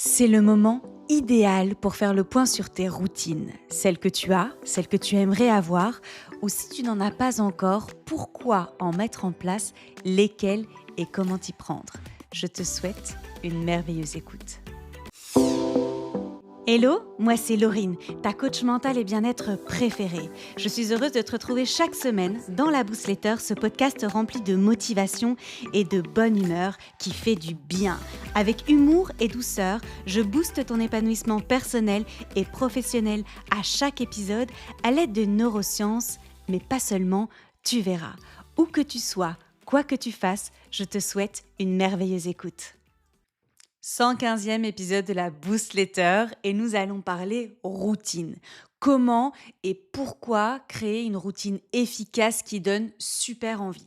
C'est le moment idéal pour faire le point sur tes routines, celles que tu as, celles que tu aimerais avoir, ou si tu n'en as pas encore, pourquoi en mettre en place, lesquelles et comment t'y prendre. Je te souhaite une merveilleuse écoute. Hello, moi c'est Laurine, ta coach mentale et bien-être préférée. Je suis heureuse de te retrouver chaque semaine dans la Boostletter, ce podcast rempli de motivation et de bonne humeur qui fait du bien. Avec humour et douceur, je booste ton épanouissement personnel et professionnel à chaque épisode à l'aide de neurosciences, mais pas seulement, tu verras. Où que tu sois, quoi que tu fasses, je te souhaite une merveilleuse écoute. 115e épisode de la Boostletter et nous allons parler routine. Comment et pourquoi créer une routine efficace qui donne super envie.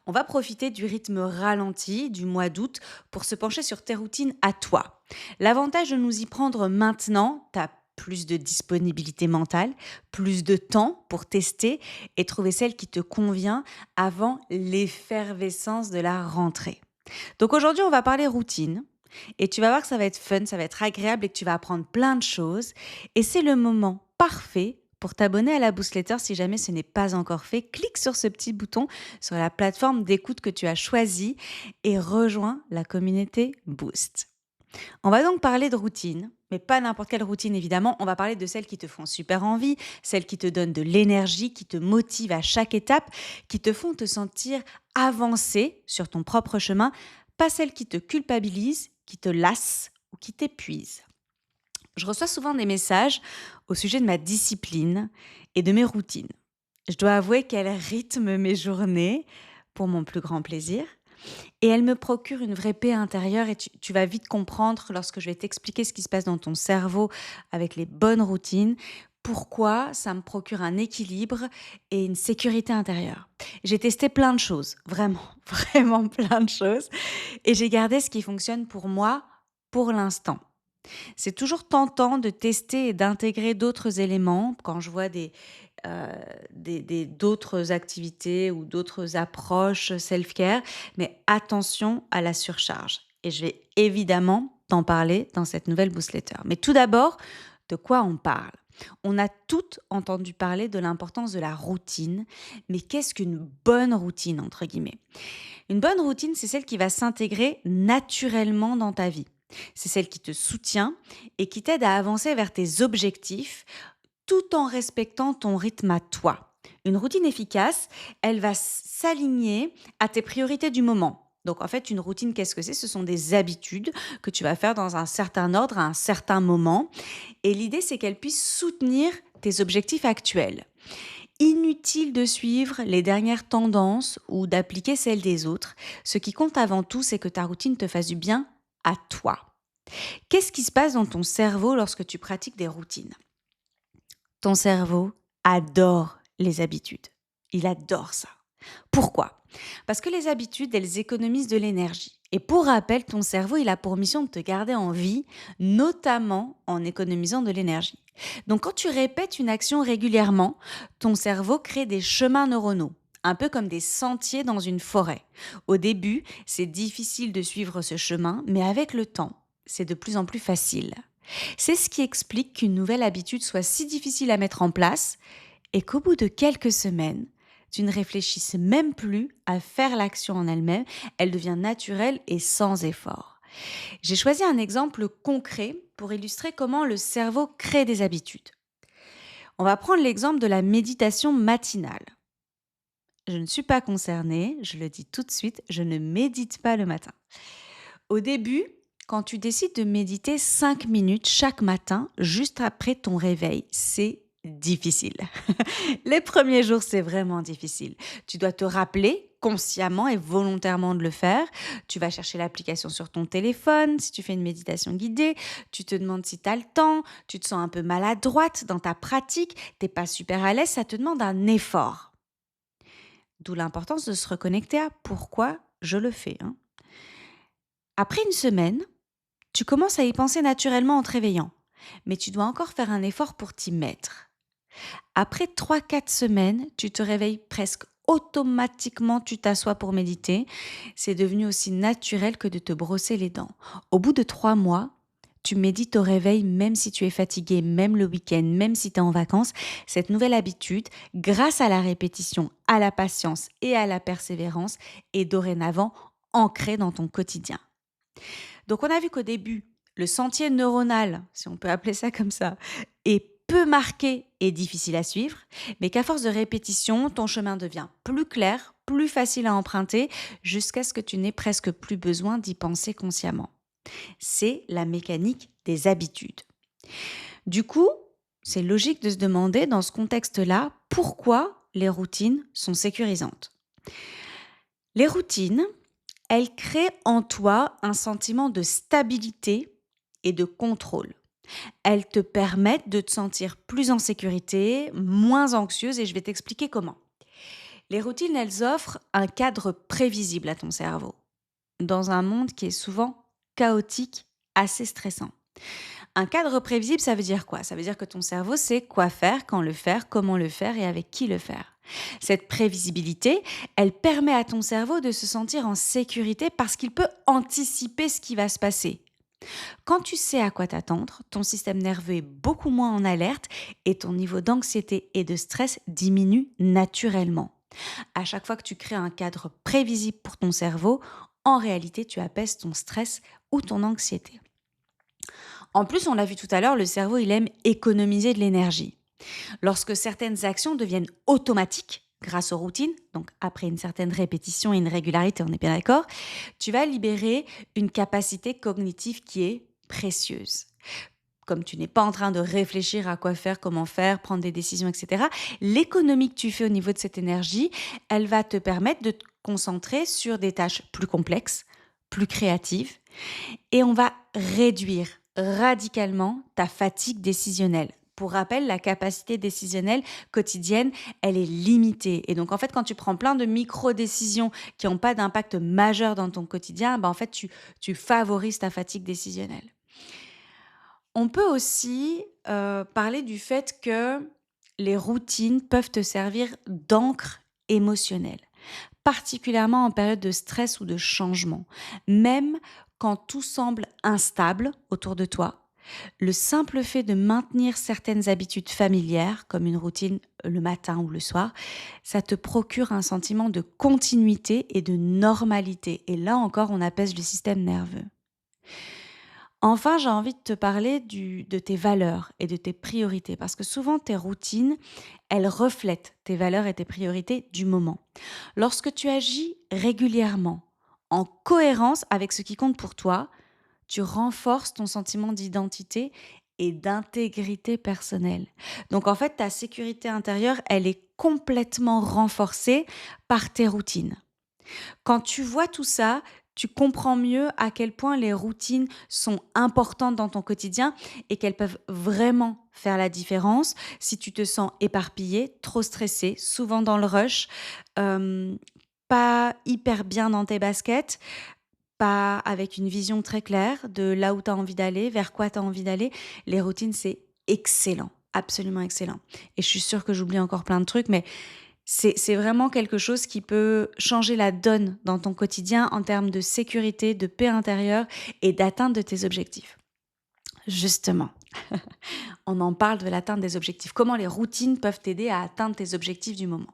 On va profiter du rythme ralenti du mois d'août pour se pencher sur tes routines à toi. L'avantage de nous y prendre maintenant, t'as plus de disponibilité mentale, plus de temps pour tester et trouver celle qui te convient avant l'effervescence de la rentrée. Donc aujourd'hui, on va parler routine. Et tu vas voir que ça va être fun, ça va être agréable et que tu vas apprendre plein de choses. Et c'est le moment parfait pour t'abonner à la Boostletter si jamais ce n'est pas encore fait. Clique sur ce petit bouton sur la plateforme d'écoute que tu as choisie et rejoins la communauté Boost. On va donc parler de routine, mais pas n'importe quelle routine évidemment. On va parler de celles qui te font super envie, celles qui te donnent de l'énergie, qui te motivent à chaque étape, qui te font te sentir avancer sur ton propre chemin, pas celles qui te culpabilisent, qui te lassent ou qui t'épuisent. Je reçois souvent des messages au sujet de ma discipline et de mes routines. Je dois avouer qu'elles rythment mes journées pour mon plus grand plaisir et elles me procurent une vraie paix intérieure et tu vas vite comprendre lorsque je vais t'expliquer ce qui se passe dans ton cerveau avec les bonnes routines, pourquoi ça me procure un équilibre et une sécurité intérieure. J'ai testé plein de choses, vraiment, vraiment plein de choses et j'ai gardé ce qui fonctionne pour moi pour l'instant. C'est toujours tentant de tester et d'intégrer d'autres éléments quand je vois d'autres activités ou d'autres approches self-care, mais attention à la surcharge. Et je vais évidemment t'en parler dans cette nouvelle Boostletter. Mais tout d'abord, de quoi on parle? On a toutes entendu parler de l'importance de la routine, mais qu'est-ce qu'une bonne routine, entre guillemets? Une bonne routine, c'est celle qui va s'intégrer naturellement dans ta vie. C'est celle qui te soutient et qui t'aide à avancer vers tes objectifs tout en respectant ton rythme à toi. Une routine efficace, elle va s'aligner à tes priorités du moment. Donc en fait, une routine, qu'est-ce que c'est? Ce sont des habitudes que tu vas faire dans un certain ordre à un certain moment. Et l'idée, c'est qu'elle puisse soutenir tes objectifs actuels. Inutile de suivre les dernières tendances ou d'appliquer celles des autres. Ce qui compte avant tout, c'est que ta routine te fasse du bien à toi. Qu'est-ce qui se passe dans ton cerveau lorsque tu pratiques des routines? Ton cerveau adore les habitudes. Il adore ça. Pourquoi? Parce que les habitudes, elles économisent de l'énergie. Et pour rappel, ton cerveau, il a pour mission de te garder en vie, notamment en économisant de l'énergie. Donc quand tu répètes une action régulièrement, ton cerveau crée des chemins neuronaux, un peu comme des sentiers dans une forêt. Au début, c'est difficile de suivre ce chemin, mais avec le temps, c'est de plus en plus facile. C'est ce qui explique qu'une nouvelle habitude soit si difficile à mettre en place et qu'au bout de quelques semaines, tu ne réfléchisses même plus à faire l'action en elle-même, elle devient naturelle et sans effort. J'ai choisi un exemple concret pour illustrer comment le cerveau crée des habitudes. On va prendre l'exemple de la méditation matinale. Je ne suis pas concernée, je le dis tout de suite, je ne médite pas le matin. Au début, quand tu décides de méditer 5 minutes chaque matin, juste après ton réveil, c'est difficile. Les premiers jours, c'est vraiment difficile. Tu dois te rappeler consciemment et volontairement de le faire. Tu vas chercher l'application sur ton téléphone. Si tu fais une méditation guidée, tu te demandes si tu as le temps. Tu te sens un peu maladroite dans ta pratique. Tu n'es pas super à l'aise. Ça te demande un effort. D'où l'importance de se reconnecter à pourquoi je le fais. Après une semaine, tu commences à y penser naturellement en te réveillant. Mais tu dois encore faire un effort pour t'y mettre. Après 3-4 semaines, tu te réveilles presque automatiquement, tu t'assois pour méditer. C'est devenu aussi naturel que de te brosser les dents. Au bout de 3 mois, tu médites au réveil même si tu es fatigué, même le week-end, même si tu es en vacances, cette nouvelle habitude, grâce à la répétition, à la patience et à la persévérance, est dorénavant ancrée dans ton quotidien. Donc on a vu qu'au début, le sentier neuronal, si on peut appeler ça comme ça, est peu marqué et difficile à suivre, mais qu'à force de répétition, ton chemin devient plus clair, plus facile à emprunter, jusqu'à ce que tu n'aies presque plus besoin d'y penser consciemment. C'est la mécanique des habitudes. Du coup, c'est logique de se demander dans ce contexte-là pourquoi les routines sont sécurisantes. Les routines, elles créent en toi un sentiment de stabilité et de contrôle. Elles te permettent de te sentir plus en sécurité, moins anxieuse et je vais t'expliquer comment. Les routines, elles offrent un cadre prévisible à ton cerveau, dans un monde qui est souvent chaotique, assez stressant. Un cadre prévisible, ça veut dire quoi? Ça veut dire que ton cerveau sait quoi faire, quand le faire, comment le faire et avec qui le faire. Cette prévisibilité, elle permet à ton cerveau de se sentir en sécurité parce qu'il peut anticiper ce qui va se passer. Quand tu sais à quoi t'attendre, ton système nerveux est beaucoup moins en alerte et ton niveau d'anxiété et de stress diminue naturellement. À chaque fois que tu crées un cadre prévisible pour ton cerveau, en réalité, tu apaises ton stress ou ton anxiété. En plus, on l'a vu tout à l'heure, le cerveau, il aime économiser de l'énergie. Lorsque certaines actions deviennent automatiques grâce aux routines, donc après une certaine répétition et une régularité, on est bien d'accord, tu vas libérer une capacité cognitive qui est précieuse. Comme tu n'es pas en train de réfléchir à quoi faire, comment faire, prendre des décisions, etc., l'économie que tu fais au niveau de cette énergie, elle va te permettre de te concentrer sur des tâches plus complexes, plus créatives, et on va réduire radicalement ta fatigue décisionnelle. Pour rappel, la capacité décisionnelle quotidienne, elle est limitée. Et donc, en fait, quand tu prends plein de micro-décisions qui n'ont pas d'impact majeur dans ton quotidien, en fait, tu favorises ta fatigue décisionnelle. On peut aussi parler du fait que les routines peuvent te servir d'encre émotionnelle, particulièrement en période de stress ou de changement. Même quand tout semble instable autour de toi, le simple fait de maintenir certaines habitudes familières, comme une routine le matin ou le soir, ça te procure un sentiment de continuité et de normalité. Et là encore, on apaise le système nerveux. Enfin, j'ai envie de te parler de tes valeurs et de tes priorités, parce que souvent tes routines, elles reflètent tes valeurs et tes priorités du moment. Lorsque tu agis régulièrement, en cohérence avec ce qui compte pour toi, tu renforces ton sentiment d'identité et d'intégrité personnelle. Donc en fait, ta sécurité intérieure, elle est complètement renforcée par tes routines. Quand tu vois tout ça, tu comprends mieux à quel point les routines sont importantes dans ton quotidien et qu'elles peuvent vraiment faire la différence si tu te sens éparpillé, trop stressé, souvent dans le rush, euh, pas hyper bien dans tes baskets, pas avec une vision très claire de là où tu as envie d'aller, vers quoi tu as envie d'aller. Les routines, c'est excellent, absolument excellent. Et je suis sûre que j'oublie encore plein de trucs, mais c'est vraiment quelque chose qui peut changer la donne dans ton quotidien en termes de sécurité, de paix intérieure et d'atteinte de tes objectifs. Justement, on en parle de l'atteinte des objectifs. Comment les routines peuvent t'aider à atteindre tes objectifs du moment?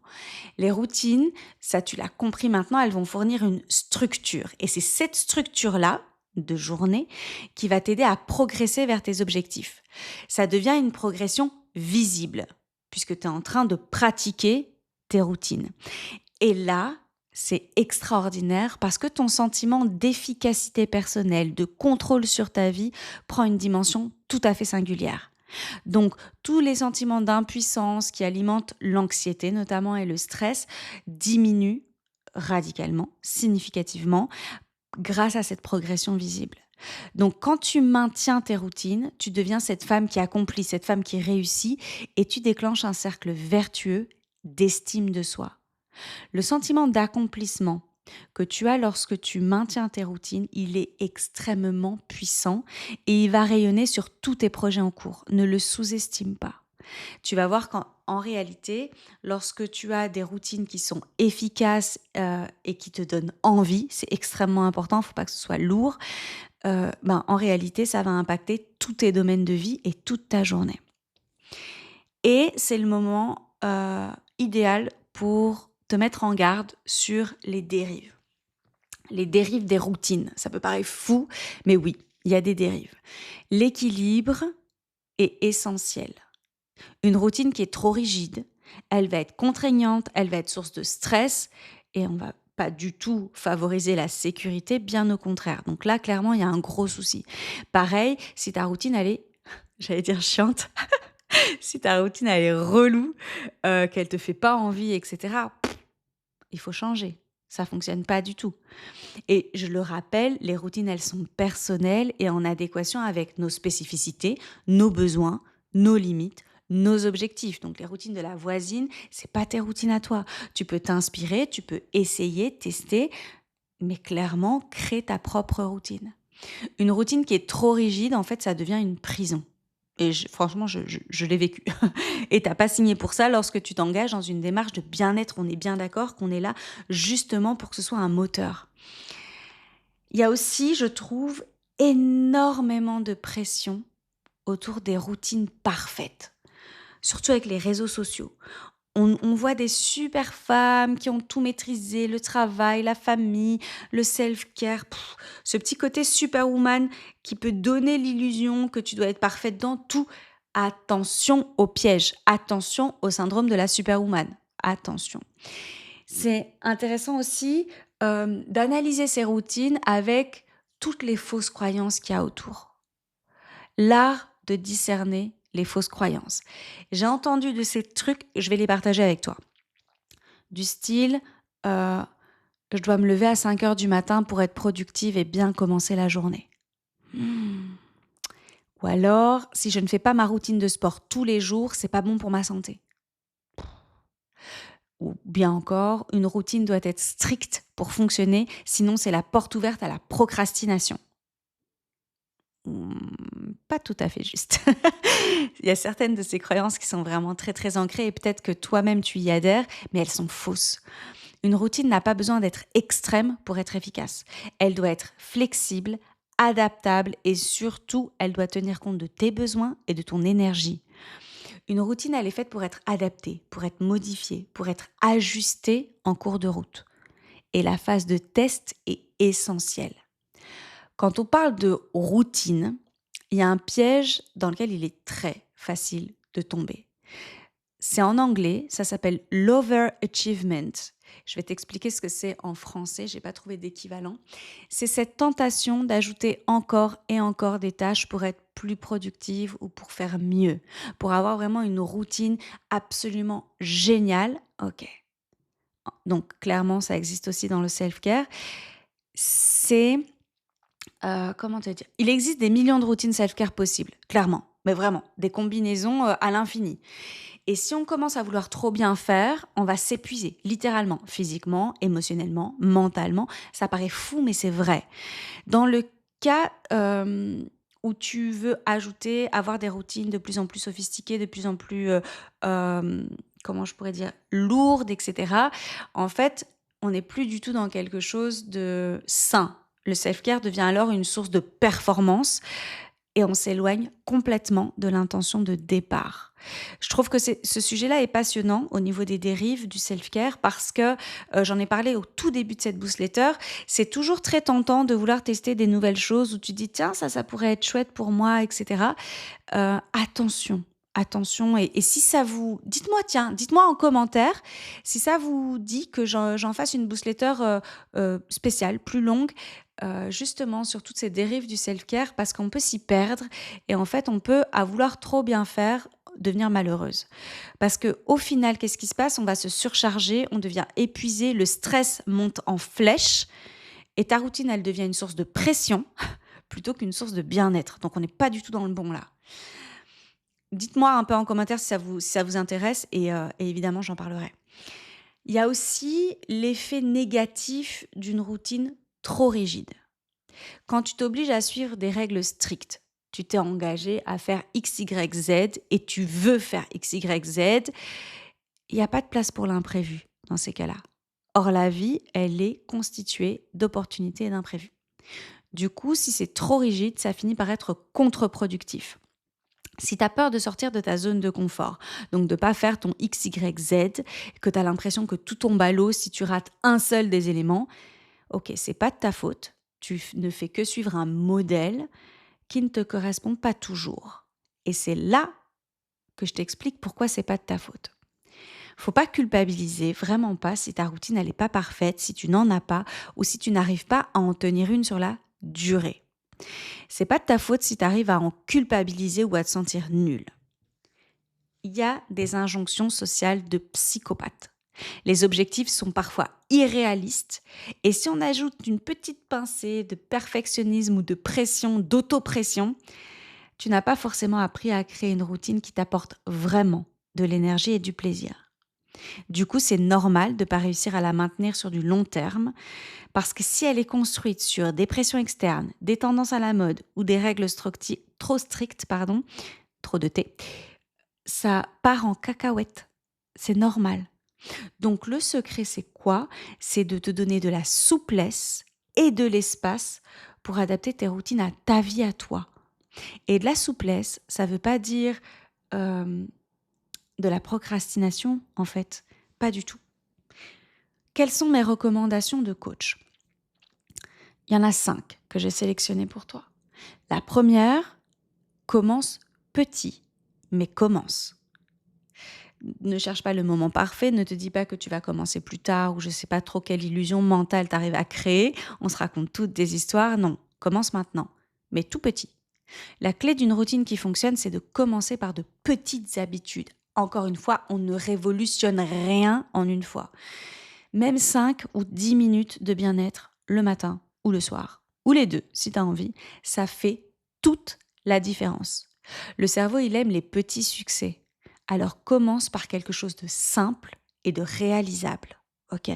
Les routines, ça tu l'as compris maintenant, elles vont fournir une structure. Et c'est cette structure-là, de journée, qui va t'aider à progresser vers tes objectifs. Ça devient une progression visible, puisque tu es en train de pratiquer tes routines. Et là, c'est extraordinaire parce que ton sentiment d'efficacité personnelle, de contrôle sur ta vie prend une dimension tout à fait singulière. Donc, tous les sentiments d'impuissance qui alimentent l'anxiété notamment et le stress diminuent radicalement, significativement, grâce à cette progression visible. Donc, quand tu maintiens tes routines, tu deviens cette femme qui accomplit, cette femme qui réussit et tu déclenches un cercle vertueux d'estime de soi. Le sentiment d'accomplissement que tu as lorsque tu maintiens tes routines, il est extrêmement puissant et il va rayonner sur tous tes projets en cours. Ne le sous-estime pas. Tu vas voir qu'en réalité, lorsque tu as des routines qui sont efficaces et qui te donnent envie, c'est extrêmement important, il ne faut pas que ce soit lourd, en réalité, ça va impacter tous tes domaines de vie et toute ta journée. Et c'est le moment idéal pour te mettre en garde sur les dérives. Les dérives des routines. Ça peut paraître fou, mais oui, il y a des dérives. L'équilibre est essentiel. Une routine qui est trop rigide, elle va être contraignante, elle va être source de stress et on va pas du tout favoriser la sécurité, bien au contraire. Donc là, clairement, il y a un gros souci. Pareil, si ta routine, elle est, j'allais dire chiante, si ta routine, elle est relou, qu'elle te fait pas envie, etc., il faut changer. Ça fonctionne pas du tout. Et je le rappelle, les routines, elles sont personnelles et en adéquation avec nos spécificités, nos besoins, nos limites, nos objectifs. Donc les routines de la voisine, c'est pas tes routines à toi. Tu peux t'inspirer, tu peux essayer, tester, mais clairement, crée ta propre routine. Une routine qui est trop rigide, en fait, ça devient une prison. Et franchement, je l'ai vécu. Et t'as pas signé pour ça lorsque tu t'engages dans une démarche de bien-être. On est bien d'accord qu'on est là justement pour que ce soit un moteur. Il y a aussi, je trouve, énormément de pression autour des routines parfaites, surtout avec les réseaux sociaux. On voit des super femmes qui ont tout maîtrisé, le travail, la famille, le self-care, ce petit côté superwoman qui peut donner l'illusion que tu dois être parfaite dans tout. Attention au piège, attention au syndrome de la superwoman, attention. C'est intéressant aussi d'analyser ces routines avec toutes les fausses croyances qu'il y a autour. L'art de discerner les fausses croyances. J'ai entendu de ces trucs, je vais les partager avec toi. Du style, je dois me lever à 5 heures du matin pour être productive et bien commencer la journée. Ou alors, si je ne fais pas ma routine de sport tous les jours, c'est pas bon pour ma santé. Ou bien encore, une routine doit être stricte pour fonctionner, sinon c'est la porte ouverte à la procrastination. Pas tout à fait juste. Il y a certaines de ces croyances qui sont vraiment très très ancrées et peut-être que toi-même tu y adhères, mais elles sont fausses. Une routine n'a pas besoin d'être extrême pour être efficace. Elle doit être flexible, adaptable et surtout, elle doit tenir compte de tes besoins et de ton énergie. Une routine, elle est faite pour être adaptée, pour être modifiée, pour être ajustée en cours de route. Et la phase de test est essentielle. Quand on parle de routine, il y a un piège dans lequel il est très facile de tomber. C'est en anglais, ça s'appelle l'overachievement. Je vais t'expliquer ce que c'est en français, j'ai pas trouvé d'équivalent. C'est cette tentation d'ajouter encore et encore des tâches pour être plus productive ou pour faire mieux, pour avoir vraiment une routine absolument géniale. Ok. Donc clairement, ça existe aussi dans le self-care. C'est comment te dire? Il existe des millions de routines self-care possibles, clairement, mais vraiment, des combinaisons à l'infini. Et si on commence à vouloir trop bien faire, on va s'épuiser, littéralement, physiquement, émotionnellement, mentalement. Ça paraît fou, mais c'est vrai. Dans le cas où tu veux ajouter, avoir des routines de plus en plus sophistiquées, de plus en plus, comment je pourrais dire, lourdes, etc., en fait, on n'est plus du tout dans quelque chose de sain. Le self-care devient alors une source de performance et on s'éloigne complètement de l'intention de départ. Je trouve que ce sujet-là est passionnant au niveau des dérives du self-care parce que j'en ai parlé au tout début de cette newsletter. C'est toujours très tentant de vouloir tester des nouvelles choses où tu dis tiens, ça pourrait être chouette pour moi, etc. Attention. Attention, et si ça vous... dites-moi en commentaire si ça vous dit que j'en fasse une newsletter spéciale, plus longue, justement sur toutes ces dérives du self-care parce qu'on peut s'y perdre et en fait on peut, à vouloir trop bien faire, devenir malheureuse. Parce que au final, qu'est-ce qui se passe? On va se surcharger, on devient épuisé, le stress monte en flèche et ta routine, elle devient une source de pression plutôt qu'une source de bien-être. Donc on n'est pas du tout dans le bon là. Dites-moi un peu en commentaire si ça vous intéresse et évidemment j'en parlerai. Il y a aussi l'effet négatif d'une routine trop rigide. Quand tu t'obliges à suivre des règles strictes, tu t'es engagé à faire X, Y, Z et tu veux faire X, Y, Z, il n'y a pas de place pour l'imprévu dans ces cas-là. Or, la vie, elle est constituée d'opportunités et d'imprévus. Du coup, si c'est trop rigide, ça finit par être contre-productif. Si tu as peur de sortir de ta zone de confort, donc de ne pas faire ton X, Y, Z, que tu as l'impression que tout tombe à l'eau si tu rates un seul des éléments, ok, c'est pas de ta faute. Ne fais que suivre un modèle qui ne te correspond pas toujours. Et c'est là que je t'explique pourquoi c'est pas de ta faute. Faut pas culpabiliser, vraiment pas, si ta routine elle est pas parfaite, si tu n'en as pas ou si tu n'arrives pas à en tenir une sur la durée. C'est pas de ta faute si tu arrives à en culpabiliser ou à te sentir nul. Il y a des injonctions sociales de psychopathes. Les objectifs sont parfois irréalistes et si on ajoute une petite pincée de perfectionnisme ou de pression, d'autopression, tu n'as pas forcément appris à créer une routine qui t'apporte vraiment de l'énergie et du plaisir. Du coup, c'est normal de ne pas réussir à la maintenir sur du long terme parce que si elle est construite sur des pressions externes, des tendances à la mode ou des règles trop strictes, trop de thé, ça part en cacahuète. C'est normal. Donc le secret, c'est quoi? C'est de te donner de la souplesse et de l'espace pour adapter tes routines à ta vie à toi. Et de la souplesse, ça ne veut pas dire de la procrastination, en fait. Pas du tout. Quelles sont mes recommandations de coach? Il y en a 5 que j'ai sélectionnées pour toi. La première, commence petit, mais commence. Ne cherche pas le moment parfait, ne te dis pas que tu vas commencer plus tard ou je ne sais pas trop quelle illusion mentale tu arrives à créer. On se raconte toutes des histoires. Non, commence maintenant, mais tout petit. La clé d'une routine qui fonctionne, c'est de commencer par de petites habitudes. Encore une fois, on ne révolutionne rien en une fois. Même 5 ou 10 minutes de bien-être le matin ou le soir, ou les deux si tu as envie, ça fait toute la différence. Le cerveau, il aime les petits succès. Alors commence par quelque chose de simple et de réalisable. Ok ?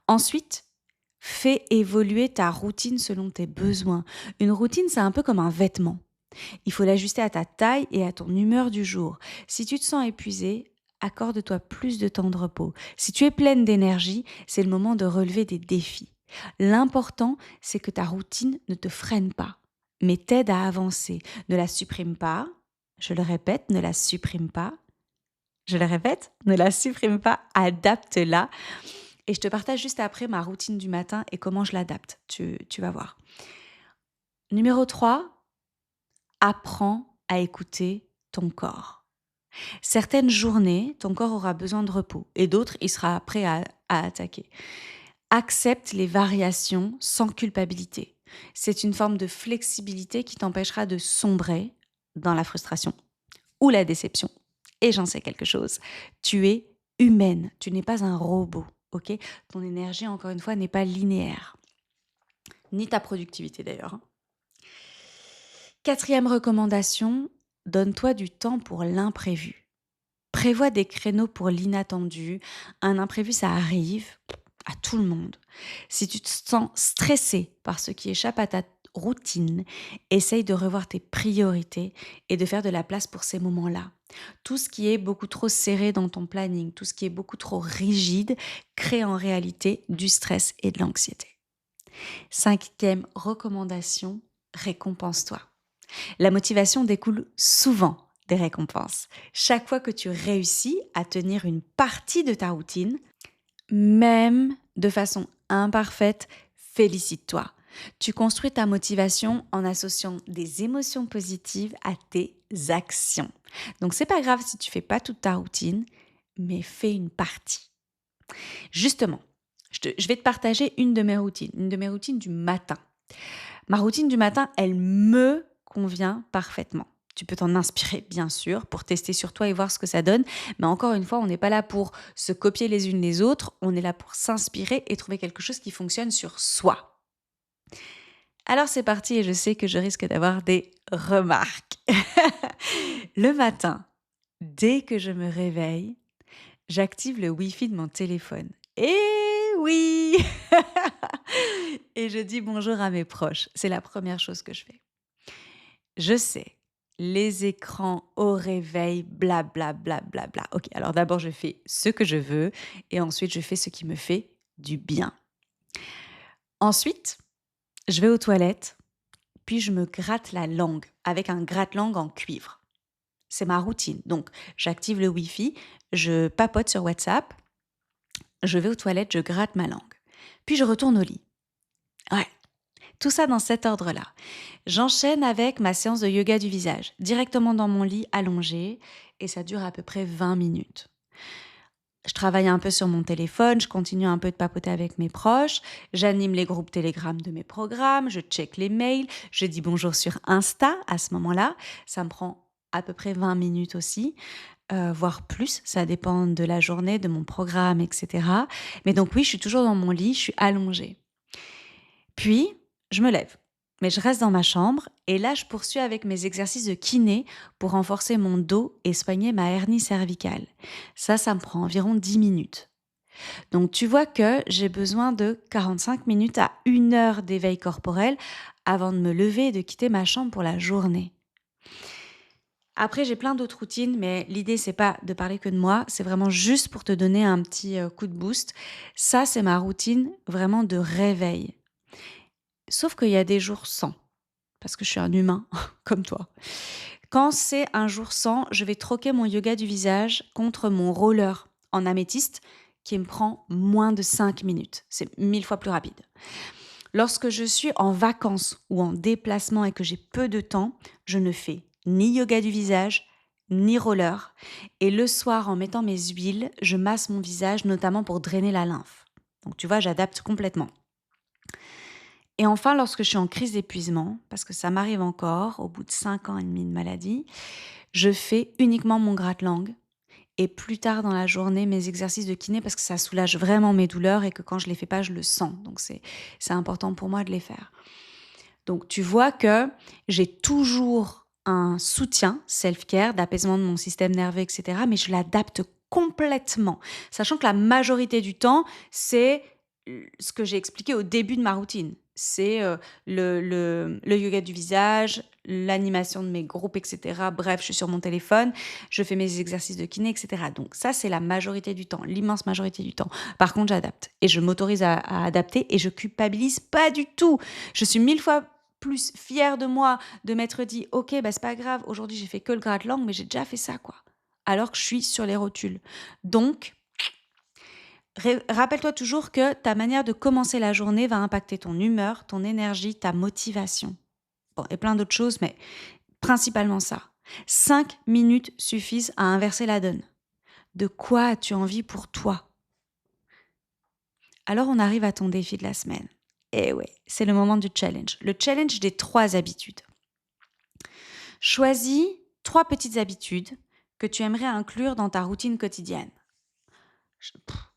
Ensuite, fais évoluer ta routine selon tes besoins. Une routine, c'est un peu comme un vêtement. Il faut l'ajuster à ta taille et à ton humeur du jour. Si tu te sens épuisé, accorde-toi plus de temps de repos. Si tu es pleine d'énergie, c'est le moment de relever des défis. L'important, c'est que ta routine ne te freine pas, mais t'aide à avancer. Ne la supprime pas. Je le répète, ne la supprime pas. Je le répète, ne la supprime pas, adapte-la. Et je te partage juste après ma routine du matin et comment je l'adapte. Tu vas voir. Numéro 3, apprends à écouter ton corps. Certaines journées, ton corps aura besoin de repos et d'autres, il sera prêt à attaquer. Accepte les variations sans culpabilité. C'est une forme de flexibilité qui t'empêchera de sombrer dans la frustration ou la déception. Et j'en sais quelque chose. Tu es humaine, tu n'es pas un robot, ok? Ton énergie, encore une fois, n'est pas linéaire. Ni ta productivité d'ailleurs. 4e recommandation, donne-toi du temps pour l'imprévu. Prévois des créneaux pour l'inattendu. Un imprévu, ça arrive à tout le monde. Si tu te sens stressé par ce qui échappe à ta routine, essaye de revoir tes priorités et de faire de la place pour ces moments-là. Tout ce qui est beaucoup trop serré dans ton planning, tout ce qui est beaucoup trop rigide, crée en réalité du stress et de l'anxiété. 5e recommandation, récompense-toi. La motivation découle souvent des récompenses. Chaque fois que tu réussis à tenir une partie de ta routine, même de façon imparfaite, félicite-toi. Tu construis ta motivation en associant des émotions positives à tes actions. Donc c'est pas grave si tu fais pas toute ta routine, mais fais une partie. Justement, je vais te partager une de mes routines du matin. Ma routine du matin, elle me convient parfaitement. Tu peux t'en inspirer, bien sûr, pour tester sur toi et voir ce que ça donne. Mais encore une fois, on n'est pas là pour se copier les unes les autres. On est là pour s'inspirer et trouver quelque chose qui fonctionne sur soi. Alors c'est parti et je sais que je risque d'avoir des remarques. Le matin, dès que je me réveille, j'active le Wi-Fi de mon téléphone. Et oui. Et je dis bonjour à mes proches. C'est la première chose que je fais. Je sais, les écrans au réveil, blablabla. Bla, bla, bla. Ok, alors d'abord je fais ce que je veux et ensuite je fais ce qui me fait du bien. Ensuite, Je vais aux toilettes, puis je me gratte la langue avec un gratte-langue en cuivre. C'est ma routine. Donc, j'active le Wi-Fi, je papote sur WhatsApp, je vais aux toilettes, je gratte ma langue. Puis je retourne au lit. Ouais, tout ça dans cet ordre-là. J'enchaîne avec ma séance de yoga du visage, directement dans mon lit, allongé, et ça dure à peu près 20 minutes. Je travaille un peu sur mon téléphone, je continue un peu de papoter avec mes proches, j'anime les groupes Telegram de mes programmes, je check les mails, je dis bonjour sur Insta à ce moment-là. Ça me prend à peu près 20 minutes aussi, voire plus, ça dépend de la journée, de mon programme, etc. Mais donc oui, je suis toujours dans mon lit, je suis allongée. Puis, je me lève. Mais je reste dans ma chambre et là, je poursuis avec mes exercices de kiné pour renforcer mon dos et soigner ma hernie cervicale. Ça me prend environ 10 minutes. Donc, tu vois que j'ai besoin de 45 minutes à 1 heure d'éveil corporel avant de me lever et de quitter ma chambre pour la journée. Après, j'ai plein d'autres routines, mais l'idée, c'est pas de parler que de moi, c'est vraiment juste pour te donner un petit coup de boost. Ça, c'est ma routine vraiment de réveil. Sauf qu'il y a des jours sans, parce que je suis un humain comme toi. Quand c'est un jour sans, je vais troquer mon yoga du visage contre mon roller en améthyste qui me prend moins de 5 minutes. C'est 1000 fois plus rapide. Lorsque je suis en vacances ou en déplacement et que j'ai peu de temps, je ne fais ni yoga du visage, ni roller. Et le soir, en mettant mes huiles, je masse mon visage, notamment pour drainer la lymphe. Donc tu vois, j'adapte complètement. Et enfin, lorsque je suis en crise d'épuisement, parce que ça m'arrive encore, au bout de 5 ans et demi de maladie, je fais uniquement mon gratte-langue et plus tard dans la journée, mes exercices de kiné parce que ça soulage vraiment mes douleurs et que quand je les fais pas, je le sens. Donc c'est important pour moi de les faire. Donc tu vois que j'ai toujours un soutien self-care, d'apaisement de mon système nerveux, etc. Mais je l'adapte complètement, sachant que la majorité du temps, c'est ce que j'ai expliqué au début de ma routine. C'est le yoga du visage, l'animation de mes groupes, etc. Bref, je suis sur mon téléphone, je fais mes exercices de kiné, etc. Donc ça, c'est la majorité du temps, l'immense majorité du temps. Par contre, j'adapte et je m'autorise à adapter et je culpabilise pas du tout. Je suis 1000 fois plus fière de moi de m'être dit « Ok, bah c'est pas grave, aujourd'hui j'ai fait que le gratte-langue, mais j'ai déjà fait ça, quoi. » Alors que je suis sur les rotules. Donc, rappelle-toi toujours que ta manière de commencer la journée va impacter ton humeur, ton énergie, ta motivation. Bon, et plein d'autres choses, mais principalement ça. 5 minutes suffisent à inverser la donne. De quoi as-tu envie pour toi? Alors on arrive à ton défi de la semaine. Et ouais, c'est le moment du challenge. Le challenge des 3 habitudes. Choisis 3 petites habitudes que tu aimerais inclure dans ta routine quotidienne.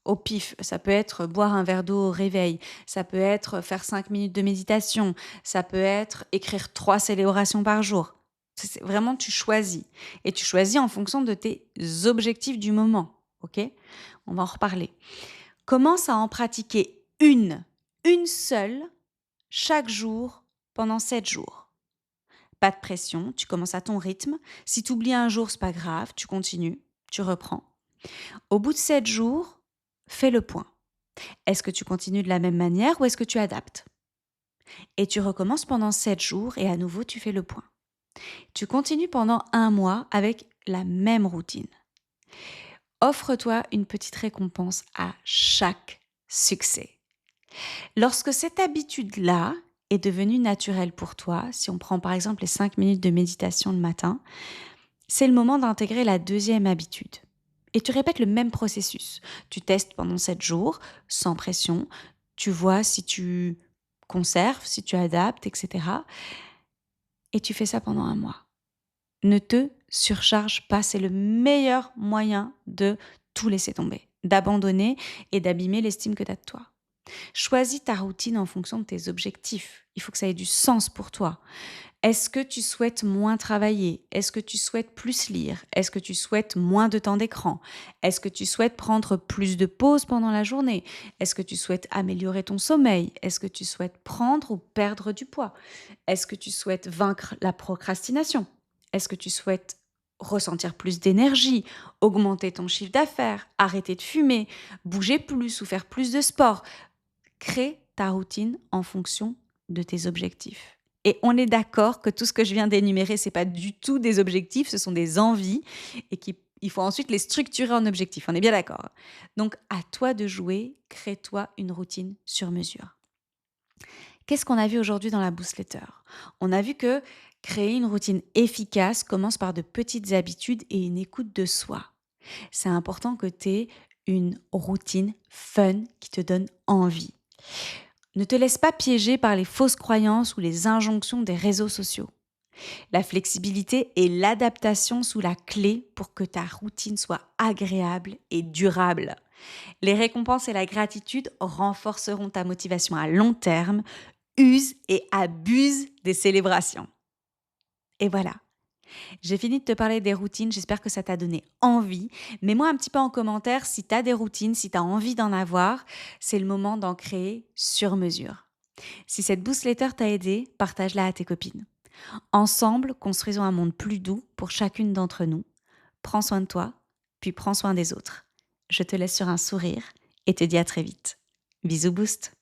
Au pif, ça peut être boire un verre d'eau au réveil, ça peut être faire 5 minutes de méditation, ça peut être écrire 3 célébrations par jour. Vraiment, tu choisis. Et tu choisis en fonction de tes objectifs du moment. Ok? On va en reparler. Commence à en pratiquer une seule, chaque jour, pendant 7 jours. Pas de pression, tu commences à ton rythme. Si tu oublies un jour, c'est pas grave, tu continues, tu reprends. Au bout de 7 jours, fais le point. Est-ce que tu continues de la même manière ou est-ce que tu adaptes? Et tu recommences pendant 7 jours et à nouveau, tu fais le point. Tu continues pendant 1 mois avec la même routine. Offre-toi une petite récompense à chaque succès. Lorsque cette habitude-là est devenue naturelle pour toi, si on prend par exemple les 5 minutes de méditation le matin, c'est le moment d'intégrer la deuxième habitude. Et tu répètes le même processus. Tu testes pendant 7 jours, sans pression. Tu vois si tu conserves, si tu adaptes, etc. Et tu fais ça pendant 1 mois. Ne te surcharge pas. C'est le meilleur moyen de tout laisser tomber, d'abandonner et d'abîmer l'estime que tu as de toi. Choisis ta routine en fonction de tes objectifs. Il faut que ça ait du sens pour toi. Est-ce que tu souhaites moins travailler? Est-ce que tu souhaites plus lire? Est-ce que tu souhaites moins de temps d'écran? Est-ce que tu souhaites prendre plus de pauses pendant la journée? Est-ce que tu souhaites améliorer ton sommeil? Est-ce que tu souhaites prendre ou perdre du poids? Est-ce que tu souhaites vaincre la procrastination? Est-ce que tu souhaites ressentir plus d'énergie, augmenter ton chiffre d'affaires, arrêter de fumer, bouger plus ou faire plus de sport? Crée ta routine en fonction de tes objectifs. Et on est d'accord que tout ce que je viens d'énumérer, c'est pas du tout des objectifs, ce sont des envies et il faut ensuite les structurer en objectifs. On est bien d'accord? Donc, à toi de jouer, crée-toi une routine sur mesure. Qu'est-ce qu'on a vu aujourd'hui dans la newsletter? On a vu que créer une routine efficace commence par de petites habitudes et une écoute de soi. C'est important que tu aies une routine fun qui te donne envie. Ne te laisse pas piéger par les fausses croyances ou les injonctions des réseaux sociaux. La flexibilité et l'adaptation sont la clé pour que ta routine soit agréable et durable. Les récompenses et la gratitude renforceront ta motivation à long terme. Use et abuse des célébrations. Et voilà, j'ai fini de te parler des routines, j'espère que ça t'a donné envie. Mets-moi un petit peu en commentaire si tu as des routines, si tu as envie d'en avoir. C'est le moment d'en créer sur mesure. Si cette newsletter t'a aidé, partage-la à tes copines. Ensemble, construisons un monde plus doux pour chacune d'entre nous. Prends soin de toi, puis prends soin des autres. Je te laisse sur un sourire et te dis à très vite. Bisous Boost!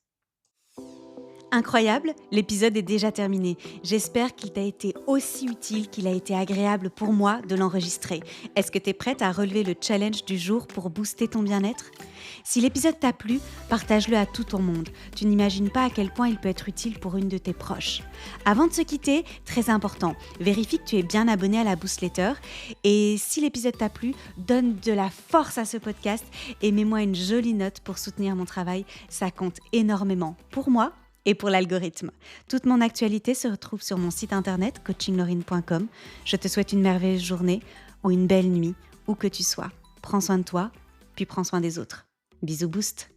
Incroyable, l'épisode est déjà terminé. J'espère qu'il t'a été aussi utile qu'il a été agréable pour moi de l'enregistrer. Est-ce que tu es prête à relever le challenge du jour pour booster ton bien-être? Si l'épisode t'a plu, partage-le à tout ton monde. Tu n'imagines pas à quel point il peut être utile pour une de tes proches. Avant de se quitter, très important, vérifie que tu es bien abonné à la newsletter. Et si l'épisode t'a plu, donne de la force à ce podcast et mets-moi une jolie note pour soutenir mon travail. Ça compte énormément pour moi et pour l'algorithme. Toute mon actualité se retrouve sur mon site internet coachinglaurine.com. Je te souhaite une merveilleuse journée ou une belle nuit, où que tu sois. Prends soin de toi, puis prends soin des autres. Bisous Boost!